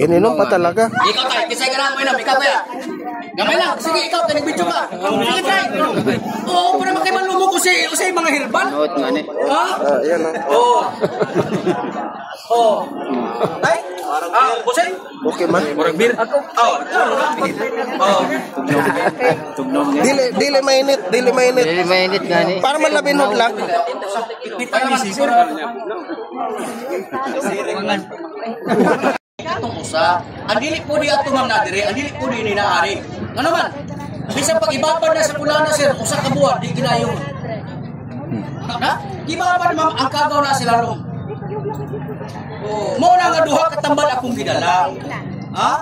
Ininom pa talaga. Ikaw tayo, kisay ka lang mo inom, ikaw kaya. Gamay lang, sige ikaw, tanig-video ka. Sige tayo. Oo, para makimalumog ko sa mga herbal. Noot nga ni. Ha? Yan o. Oo. Oo. Ay? Kusay? Okay man. Murag beer? Oo. Oo. Dili mainit, dili mainit. Dili mainit nga ni. Para man labinod lang. Itong usa, ang dili po di ato ma'am nadire, ang dili po di inaari. Ano man? Bisan pag ibabad na sa kulana sir, usa ka buwan di ginayon. Na? Ibabad ma'am ang kagaw na sila ron. Oh, mo na nga duha ka tambal akong gidala. Ha?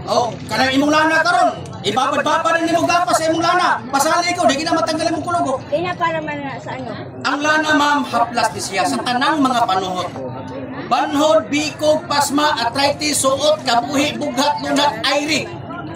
Oh, kanang imong lana karon. Ibabad-babad nimo gapas sa imong lana. Pasali ikaw, di gina matanggal imong kulog. Di na para man na sa ano. Ang lana ma'am haplas di siya sa tanang mga panuhot. Banhod, bikog, pasma, arthritis, suot, kabuhi, bughat, lunat, airi.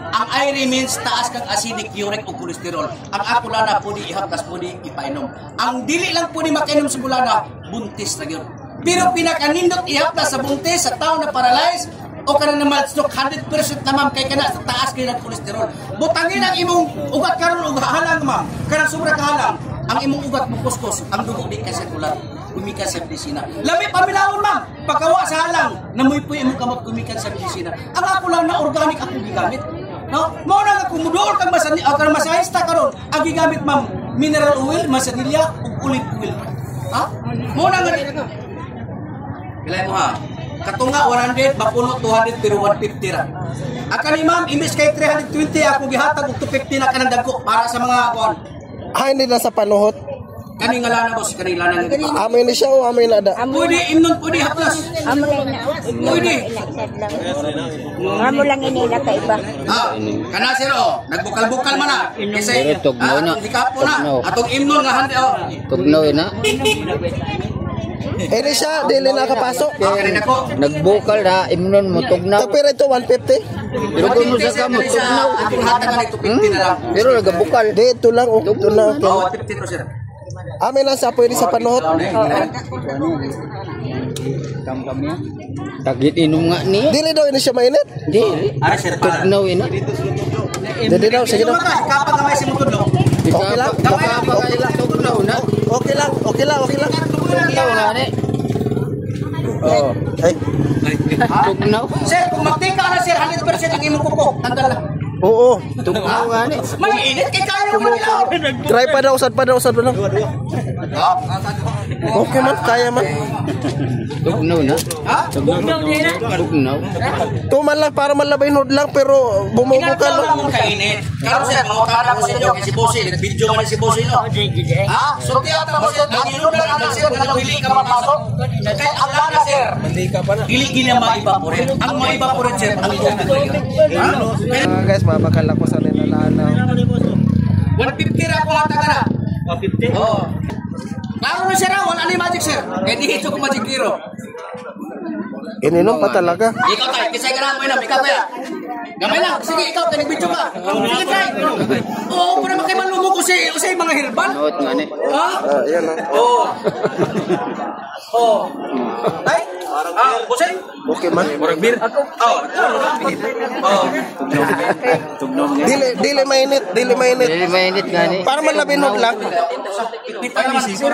Ang airi means taas kang acidic, uric o kolesterol. Ang ako lana po di ihaplas po di ipainom. Ang dili lang po di makainom sa bulana, buntis na yun. Pero pinakanindot ihaplas sa buntis, sa tao na paralyzed, o ka na malstok, 100% na ma'am, kay ka na sa taas kayo ng kolesterol. Butangin ang imong ugat karon og halang ma'am, kanang sobra kahalang. Ang imong ugat mo kuskus, ang dugo di kasi kulat. Gumikan sa medisina. Lami pamilawon ma'am, pagkawa sa halang, namoy po imong kamot gumikan sa medisina. Ang ako lang na organic ako gigamit. No? Mao na nga kumuduol kang masahista karon, ang gigamit ma'am, mineral oil, masanilya ug olive oil. Ha? Mao na nga Bilay mo ha. Katunga 100, mapuno 200 pero 150 ra. Aka ni ma'am, imbes kay 320 ako gihatag og 250 na kanang dagko para sa mga kuan. Hindi na sa panuhot. Kani nga lana boss, kani lana nga. Amoy ni siya o amoy na da? Pwede imnon, pwede haplas. Amo lang na. Pwede. Amo lang inila ka iba. Kana sir oh, nagbukal-bukal man na. Kasi tugnaw na. Hikapo na. Atong imnon nga hande oh. Tugnaw na. Ini siya, dili nakapasok. Kani nako. Nagbukal na, imnon mo tugnaw. Pero ito 150. Pero kung mo sa kamo tugnaw. Atong hatagan ito 50 na lang. Pero nagabukal. Dito lang, ito lang. Oh, 50 to sir. Amin lang sa pwede sa panuhot. Tagit inom nga ni. Dili daw ini siya mainit. Dili. Ara sir para. Tugnaw ina. Dili daw, sige daw. Kapag gamay si mo tudlo. Okay lang. Tugnaw na. Okay lang, okay lang, okay lang. Tugnaw na ni. Oh. Ay. Tugnaw. Sir, kung magtika na sir 100% ang imong kuko, tanggal na. Oo. Tugnaw nga ni. Mainit kay kayo mo ilaw. Try pa daw, usad pa daw. Okay man, kaya man. Tugnaw na. Ha? Tugnaw. Tuman lang para malabay nod lang pero bumubukal. Kinakaw lang mong kainit. Karon sir, mangutana ko sa inyo kay si Bossy, nag-video man si Bossy no. Ha? So tiyata mo sir, ang inunan anak sir, nagpili ka mapasok. Kay ang lana sir. Dili na ma-evaporate. Ang ma-evaporate sir, ang inunan talaga. Guys, mabakal ako sa nilalanaw. 150 ra ko hata ka na. 150? Oo. Klaro na sir, wala ni magic sir. Kaya dito ko magic hero. Ininom pa talaga. Ikaw tayo, kisay ka lang mo inom, ikaw kaya. Gamay lang, sige ikaw, tanig-video ka. Sige tayo. Oo, para makimalumog ko sa mga herbal. Noot nga ni. Ha? Yan o. Oo. Oo. Ay? Kusay? Okay man. Murag beer? Oo. Oo. Dili mainit, dili mainit. Dili mainit nga ni. Para man labinod lang. Ay, siguro.